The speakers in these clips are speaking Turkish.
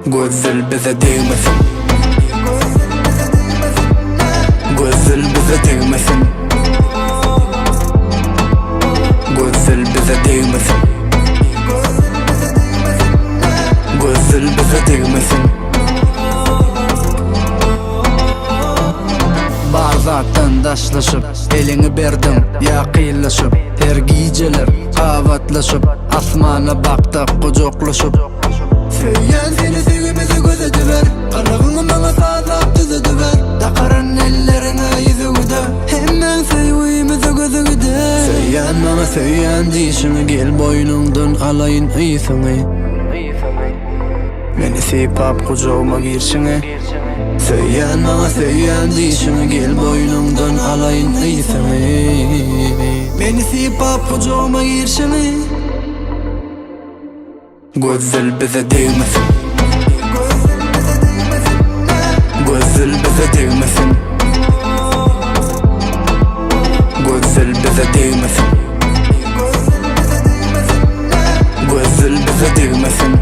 Gözül bize değmesin. Gözül bize değmesin. Gözül bize değmesin. Gözül bize değmesin. Bazattan daşlaşıp elini berdim ya kıyılaşıp, her geceler kavatlaşıp asmana baktık kucaklaşıp. Söyleyen seni sevgimizi gözetiver, karağını bana sağlap düzetiver. Takaran ellerine yüzüde, hemen sevgimizi gözüde. Söyleyen bana söyleyen dişini, gel boynundan alayın iyisini. Beni sipap kucağıma girşini. Söyleyen bana söyleyen dişini, gel boynundan alayın iyisini. Beni sipap kucağıma girşini. Gözül bize değmesin. Gözül bize değmesin. Gözül bize değmesin. Gözül bize değmesin.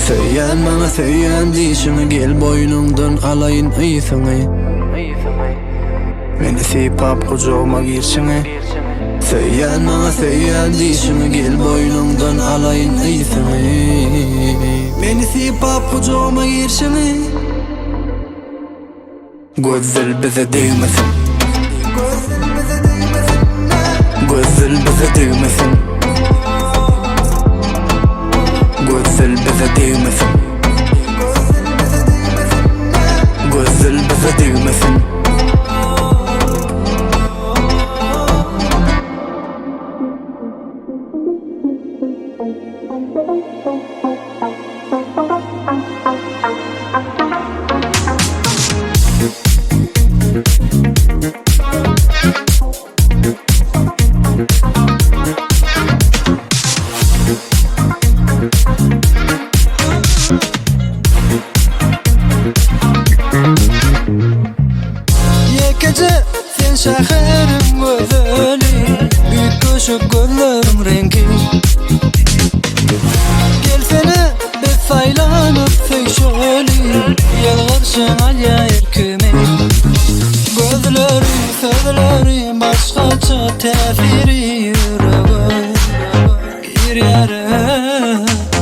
Söyleyen bana söyleyen dişini, gel boynundan alayın iyisini. Beni sipap kucağıma girşini. Söyleyen bana söyleyen dişini, gel boynundan alayın iyisini. Beni sipap kucağıma girşini. Gözül bize değmesin. Gözül bize değmesin. Gözül bize değmesin. Gözül bize değmesin. Gece sen şehrim gözeli, büyük koşuk gözlerim rengi. Gelsene bir saylanıp söyşöli, yalvarışın alya erkimi. Gözleri sözleri başkaça tesiri yüreğe. Bir yere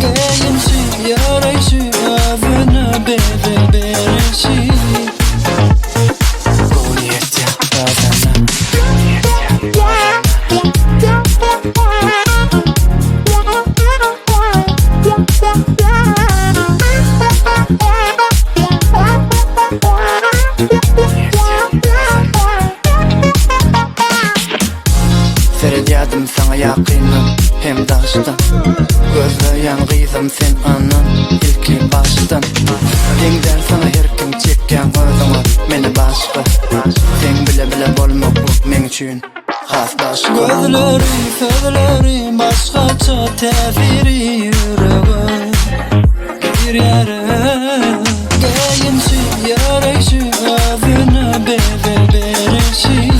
geyinşi yarayışı, ağzına bebe berişi. Feryadım sana yakınım hem daştan. Gözleyen kızım sen anan ilki baştan. Dengden sana her kim çekken özüme meni başka. Sen bile bile bolmak bu men üçün has başka. Gözleri sözleri başkaça tesiri yüreğe. Bir yere geyinşi yarayışı, ağzına bebe berişi.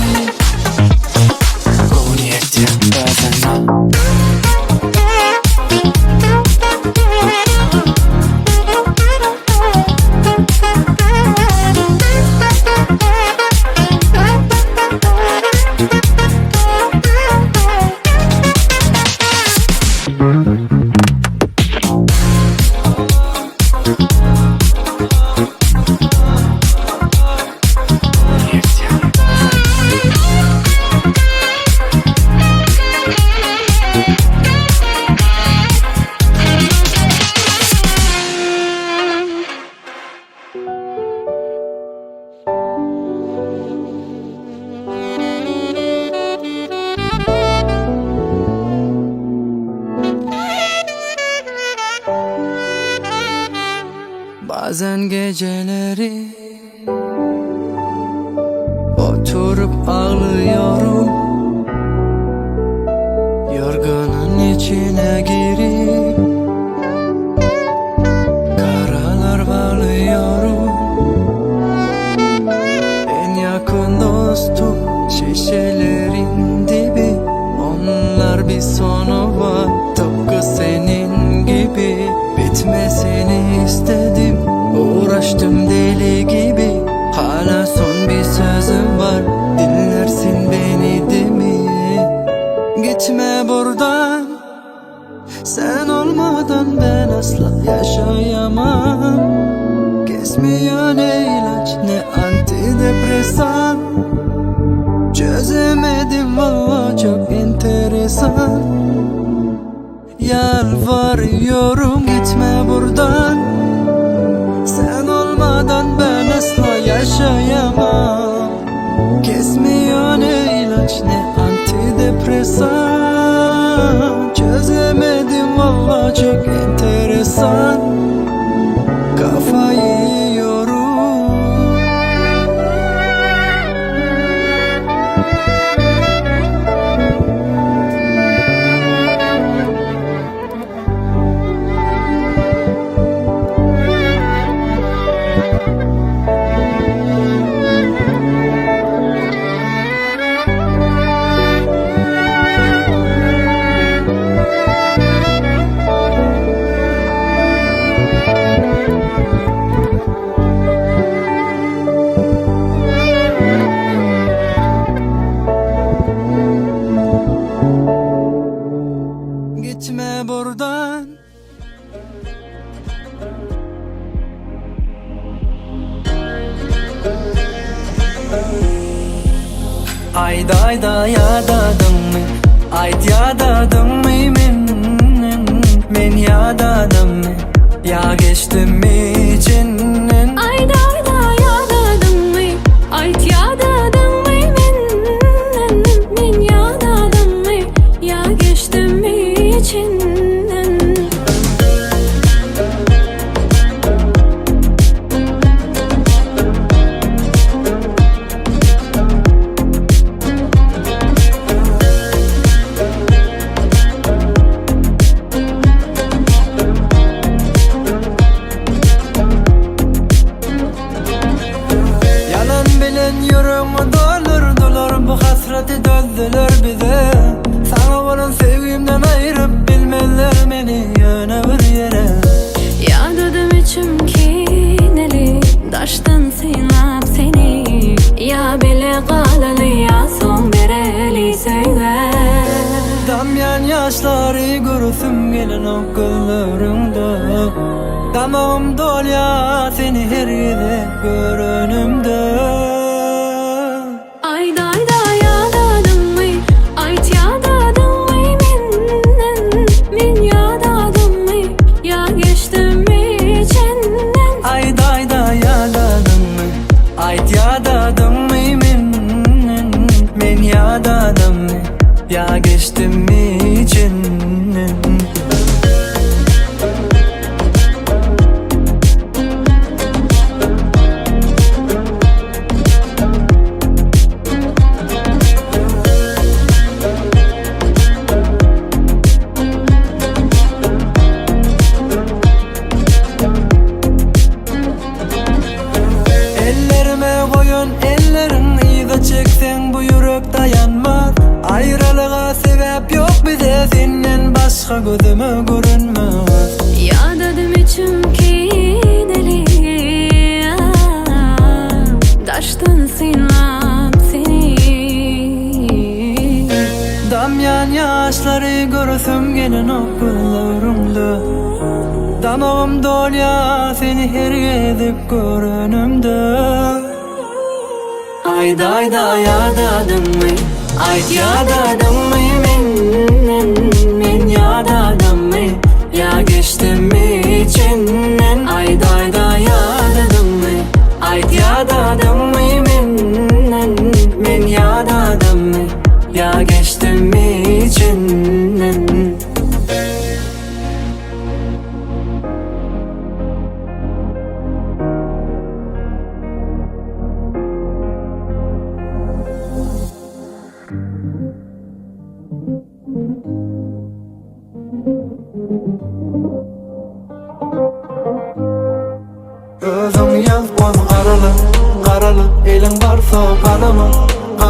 Bazen geceleri oturup ağlıyorum. içine girip karalar bağlıyorum. En yakın dostum şişelerin dibi, onlar bir sonu var tıpkı senin gibi. Bitmesini istedim, uğraştım deli gibi. Hala son bir sözüm var, dinlersin beni değil mi? Gitme buradan, sen olmadan ben asla yaşayamam. Kesmiyor ne ilaç ne antidepresan. Çözemedim valla, çok enteresan. Yalvarıyorum gitme buradan, sen olmadan ben asla yaşayamam. Kesmiyor ne ilaç ne antidepresan. Çözemedim valla, çok enteresan. Kafayı yiyorum. Gitme buradan. Ayda yadadımmy, ayt yadadımmy men yadadımmy, ya geçtimmi içinden. Ayda yadadımmy, ayt yadadımmy men yadadımmy, ya geçtimmi içinden. Yüreğimi doldurdular, bu hasreti dözdüler bize. Sana olan sevgimden ayırıp bilmezler beni yöne bir yere. Yadadım içim kineli, daştan sinap seni. Ya bile kalalı ya son bereli söyle. Damyan yaşları görürsüm gelin o gözlerimde. Damağım dolya seni her yerde görünümde. Ayda yadadımmy, ayt yadadımmy men yadadımmy, ya geçtimmi içinden. Ayda yadadımmy, ayt yadadımmy men yadadımmy, ya geçtimmi içinden. Ellerime koyun ellerin, iyice çeksen bu yürek dayanmaz. Ayrılığa sebep yok bize, senden başka gözüme görünmez. Yadadım içim kineli, daştan sinap seni. Damyan yaşları görürsüm gelin o gözlerimde. Damağım dolya seni her yerde görünümde. Ayda yadadımmy, ayt yadadımmy men yadadımmy, ya geçtimmi içinden. Ayda yadadımmy, ayt yadadımmy men yadadımmy, ya geçtimmi içinden.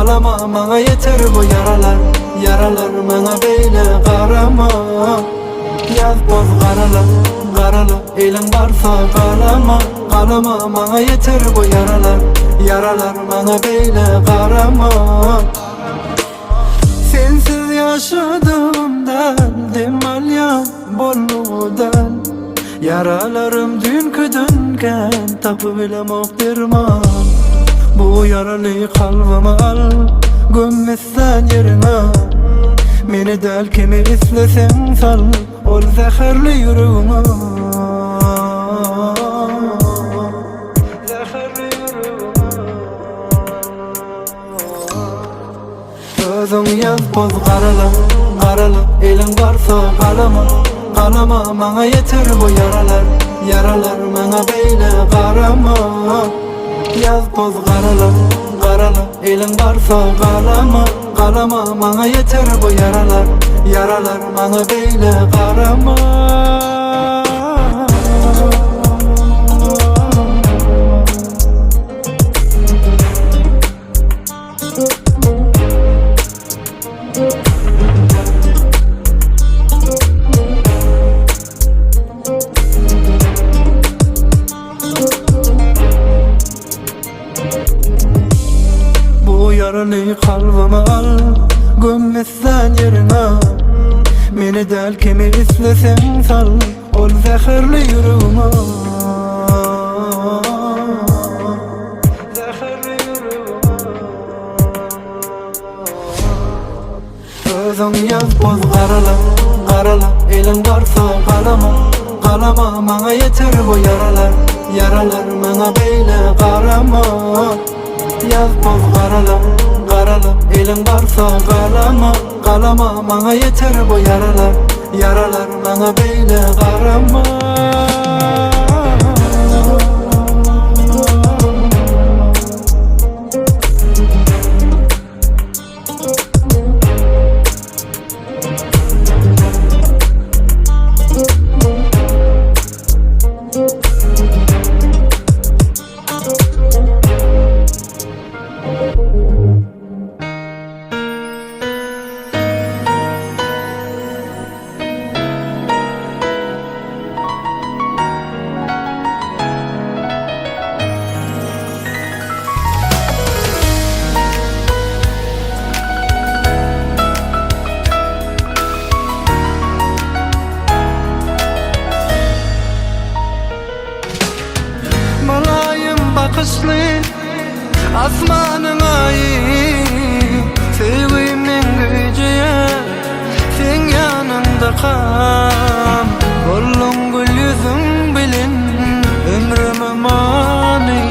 qalama maňa yeter bu yaralar. Yaralar maňa beýle garama. Yaz boz garala elim barsa qalama. Qalama maňa yeter bu yaralar. Yaralar maňa beýle garama. Sensiz yaşadığımdan demalyan bolludan. Yaralarım dünkü dünken tapıp bilemok derman. Bu yaralı kalbimi al, gömmezsen yerine. Meni del kimi islesen sal, ol zehirli yüreğime. Zehirli yüreğime. Özüm yaz boz garala elim varsa qalama. Qalama maňa yeter bu yaralar. Yaralar maňa beýle garama. Yaz boz garala elim varsa qalama. Qalama maňa yeter bu yaralar. Yaralar maňa beýle garama. Yaralı kalbimi al, gömmezsen yerine. Meni del kimi islesen sal, ol zehirli yüreğime. Zehirli yüreğime. Özüm yaz boz garala elim varsa qalama. Qalama maňa yeter bu yaralar. Yaralar maňa beýle garama. Yaz boz garala elim varsa qalama. Qalama maňa yeter bu yaralar. Yaralar maňa beýle garama. Bakışlı asmanın ayı, sevgimin gücüye sen yanımda kal. Bollum gül yüzün bilin ömrüme mani.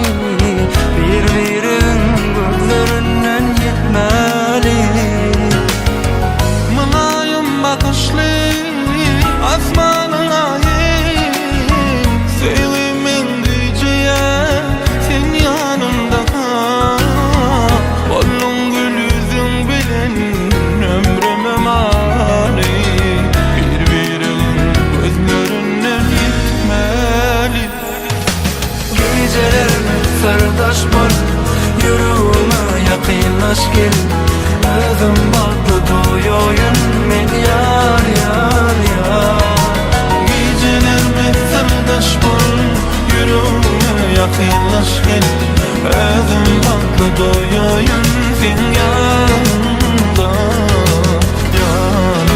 Birbirin gözlerinden gitmeli. Mülayim bakışlı asmanın ayı, sevgimin gücüye sen yanımda kal. Bollum gül yüzün bilin ömrüme mani. Birbirin gözlerinden gitmeli. Gecelerime sardaş bol, yüreğime yakınlaş gel. Özüm baklı duyuyun men yar yar yar. Gecelerime sardaş bol, yüreğime yakınlaş gel. Özüm baklı duyuyun sen yanımda, yanımda.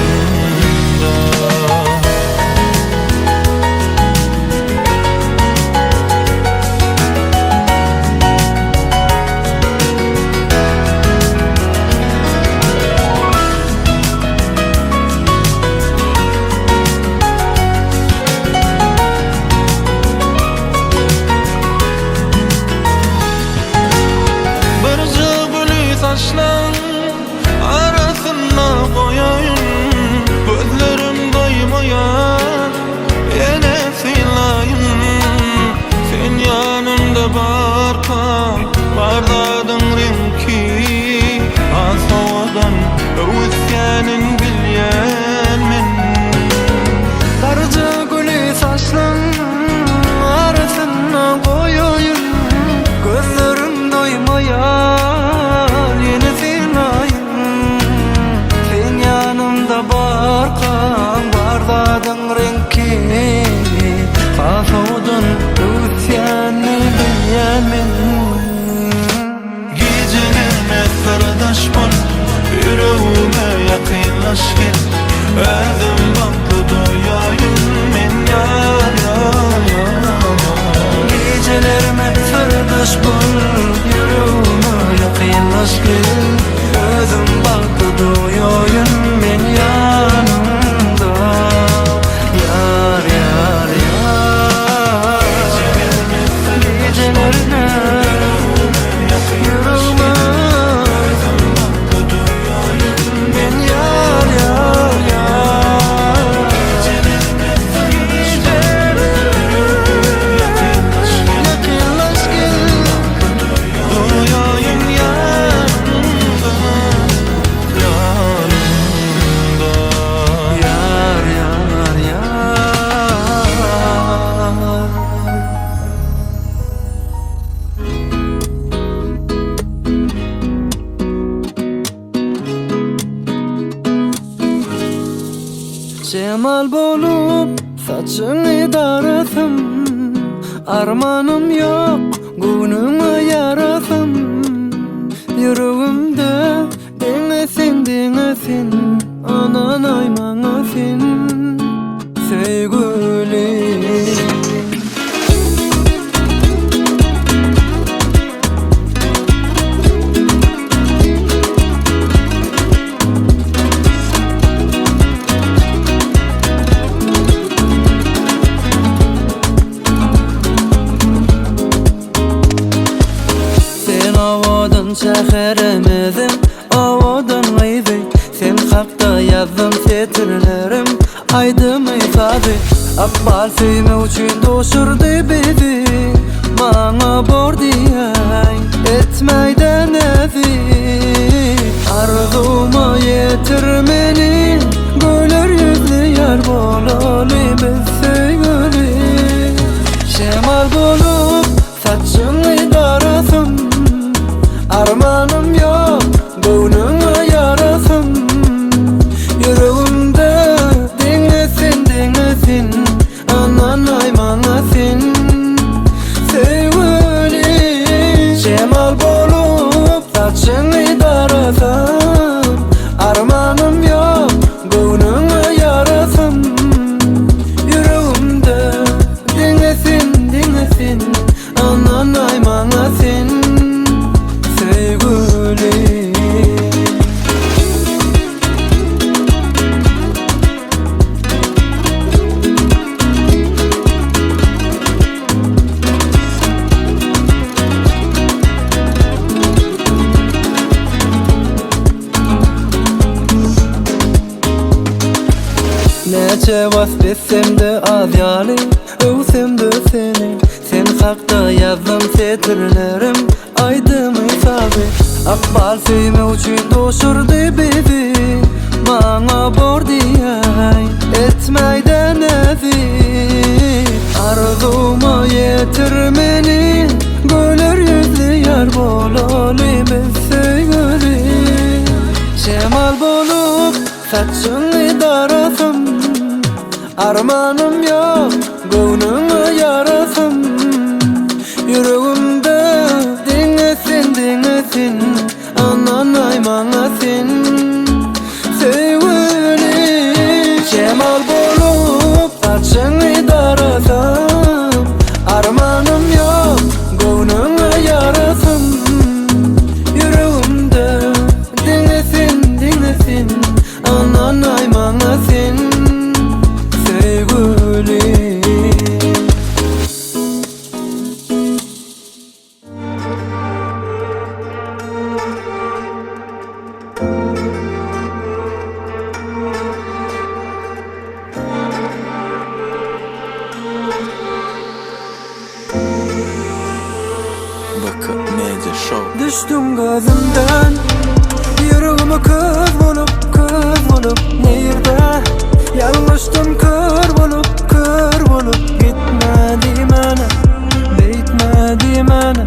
Barca gül Cemal bolup saçını darasam, armanım yok günüme yarasam. Yüreğimde dinlesin anan aymanasın sevgilim. Çekeremedim avadan gaybi, sen hakta yazdım setirlerim aydım ifade. Akbal suyme uçun doşurdu bizi, bana bor diyay etmeyden evi. Arzuma yetirmeni, güler yüzlü yar bolalı biz sevgili. Cemal bolup saçını darasam, armanım yok gönlüme yarasam. Yüreğimde dinlesin anan aymanasın sevgili. Cemal bolup saçını darasam, armanım yok gönlüme yarasam. Yüreğimde dinlesin anan aymanasın sevgili. Neçe vasfetsem de az yali, övsem de seni. Sen hakta yazdım setirlerim aydım isabe. Akbal suyme uçun doşurdu bizi, bana bor diyay etmeyden evi. Arzuma yetirmeni, güler yüzlü yar bolalı biz sevgili. Cemal bolup saçını darasam, armanım yok gönlüme yarasam. Yüreğimde dinlesin anan aymanasın sevgili. Cemal bolup saçını darasam, armanım yok gönlüme yarasam. Yüreğimde dinlesin anan aymanasın sevgili. Düştüm gözümden, yüreğime kız bulup nerede? Yanlıştım kör bulup gitmedi bana, bitmedi bana.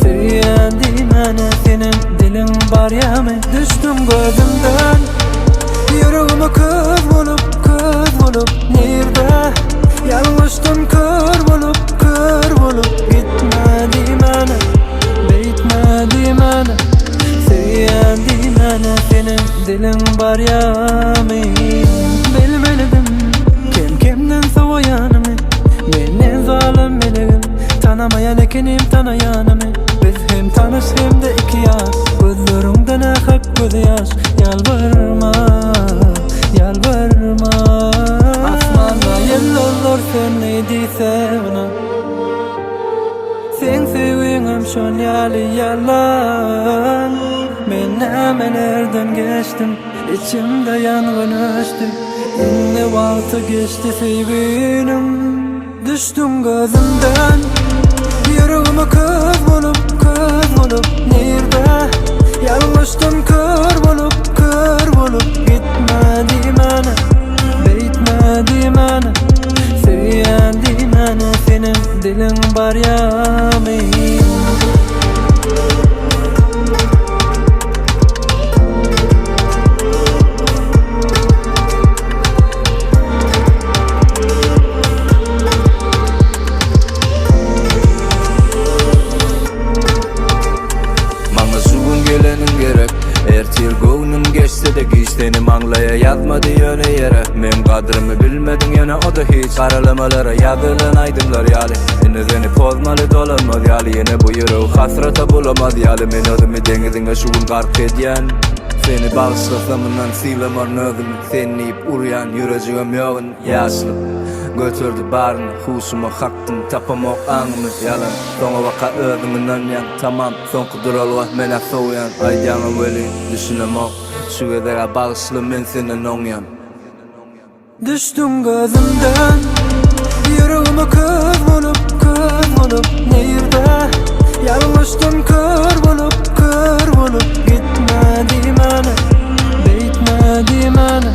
Söylendi bana senin dilin var ya mı? Düştüm gözümden, yüreğime kız bulup nerede? Yanlıştım kör bulup gitmedi bana, bitmedi bana. Söylendi bana senin dilin var ya mı? Bilmelidim kimden soğuyanımı, benden zalim bilelim. Tanımayan ekinim tanıyanımı, biz hem tanış hem de iki yaş. Gözlerimden akak göz yaş, yalvarma Asmanda yıldızlar sönmediyse ona, sen sevgilim şon yali yalan. Ben nemelerden geçtim, içimde yangın açtı. Yine vakti geçti sevgilim. Düştüm gözümden, yüreğime kız bulup nerede? Yanlıştım kör bulup gitmedi bana, bitmedi bana. Söylendi bana senin dilin var ya mı? geçse de giyslenim anlaya yazmadı yöne yere. Men kadrımı bilmedim yana o da hiç karalamalara yazılan aydınlar yali. Yine seni pozmalı dolanmaz yali. Yine bu yürü hasrata bulamaz yali. Men ödümü denizine şugun garp ediyen. Seni bağışlasamından silamar nödümü. Seni ip uruyan yüreceğim yoğun yaşlı. Götürdü barını, huşuma haktım, tapamak anımı yalan. Sonra vaka ödümünden yan, tamam, son kuduralva mena soğuyan. Ayyanım veli, düşünemem, şu edere bağışlı men senin onyan. Düştün gözümden, yüreğime kız bulup neyirde yanlıştım kör bulup gitmedi mene, bitmedi mene.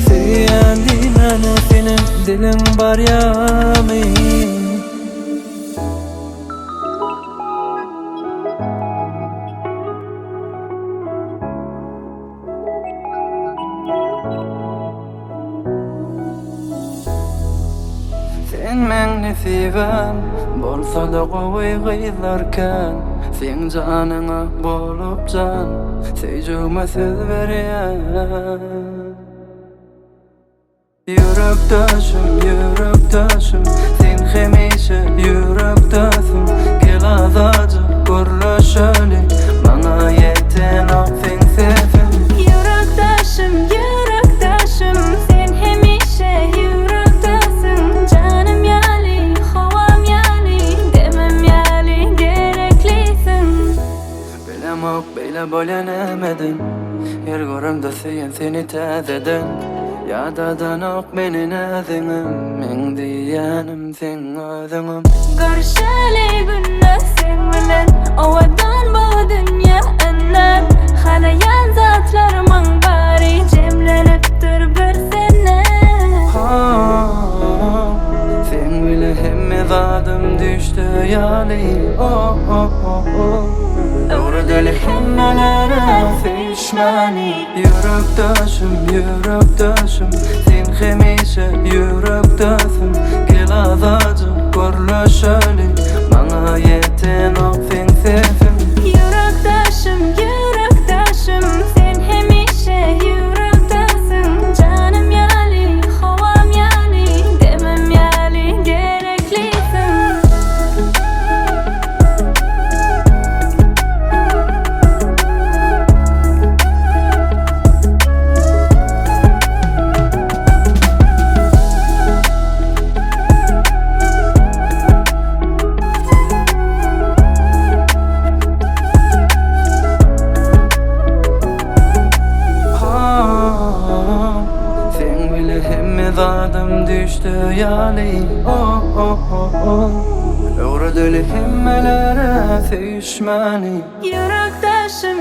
Seyendi mene senin dilin var ya mi? Sen meni sevem, bolsa da qo'y g'iylarkan. Sen canına bolup can, seyjuma söz berýän. Yürekdaşım, sen hemişe yürekdaşım. Gel azacı görüşeli, bana yeten o sen sevim. Yürekdaşım, sen hemişe yürekdaşım. Canım yali, havam yali, demem yali, gereklisin. Bilemok beyle bolenemedim, her görümde seyen seni tazeden. Yadadan ok menin adıным, men diýänim sen özüňim. Görüşeli günne sen bilen, owadan bu dünya enden. Halayan zatlarımın bari cemlenipdir bir sene. Sen bile hemme zadım düştü yali. Doğru deli hemmelere fişmani. Yürekdaşım, sen hemişe yürekdaşım. Gel azacı görüşeli, bana yeten o sen sevim. Yürekdaşım, sen hemişe yürekdaşım. Canım yali, havam yali, demem yali, gereklisin. Sen bile hemme zadım düştü yali. Doğru deli hemmelere fişmani. Yürekdaşım,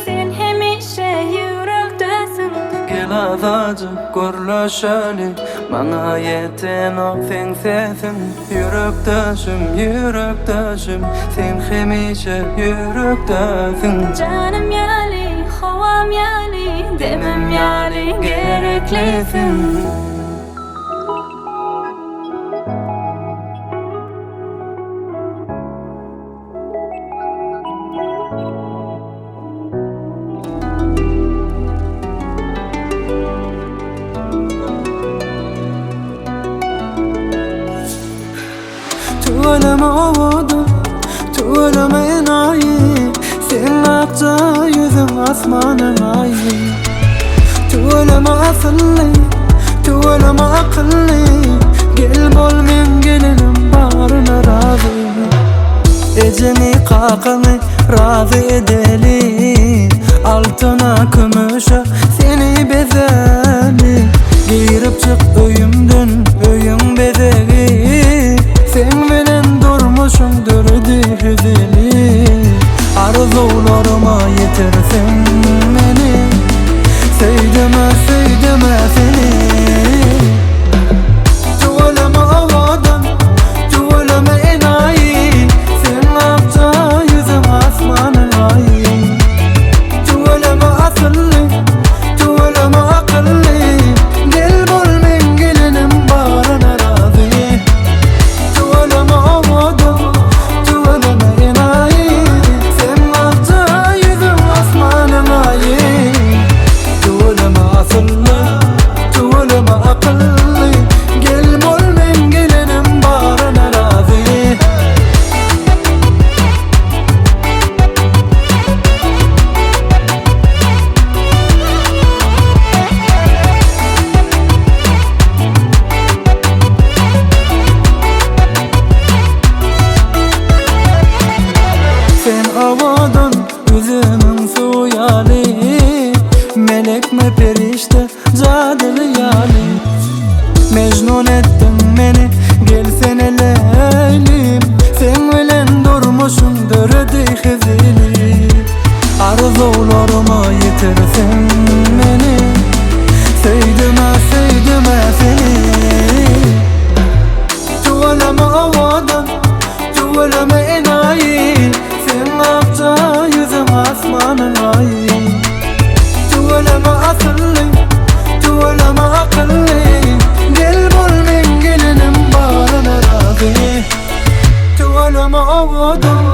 sen hemişe yürekdaşım. Gel azacı görüşeli, bana yeten o sen sevim. Yürekdaşım, sen hemişe yürekdaşım. Canım yali, havam yali, demem yali, gereklisin. Tuvalama ovadım, tuvalama enayi. Sen akça yüzüm asmanın ayi. Tuvalama asılli, tuvalama akılli. Gel bol men gelinim barına razı. Eceni kakını razı edeli. Altına kümüşe seni bezeli. Girip çık öyümden, öyün bezeli. Sen bilen durmuşumdur dihzeli. Arzularıma yetirsin beni. Söydeme seni. Tuvalama avadan, tuvalama enayi. Sen akça yüzüm asmanın ayi. Tuvalama asılli, tuvalama akılli. Gel bol men gelinim barına razı. Tuvalama avadan, tuvalama enayi. Sen akça yüzüm asmanın gözünün suyali melek mi perişte cadılı yali Mecnun ettin beni gelsene leylim sen bilen durmuşumdur dihzili arzularıma yitirsin beni Seydime seni Tuvalama avadan Tuvalama enayi Sen akça yüzün asmanın ayi Tuvalama akıllı Tuvalama akıllı Gel bul men gelinim barına razı Tuvalama avadan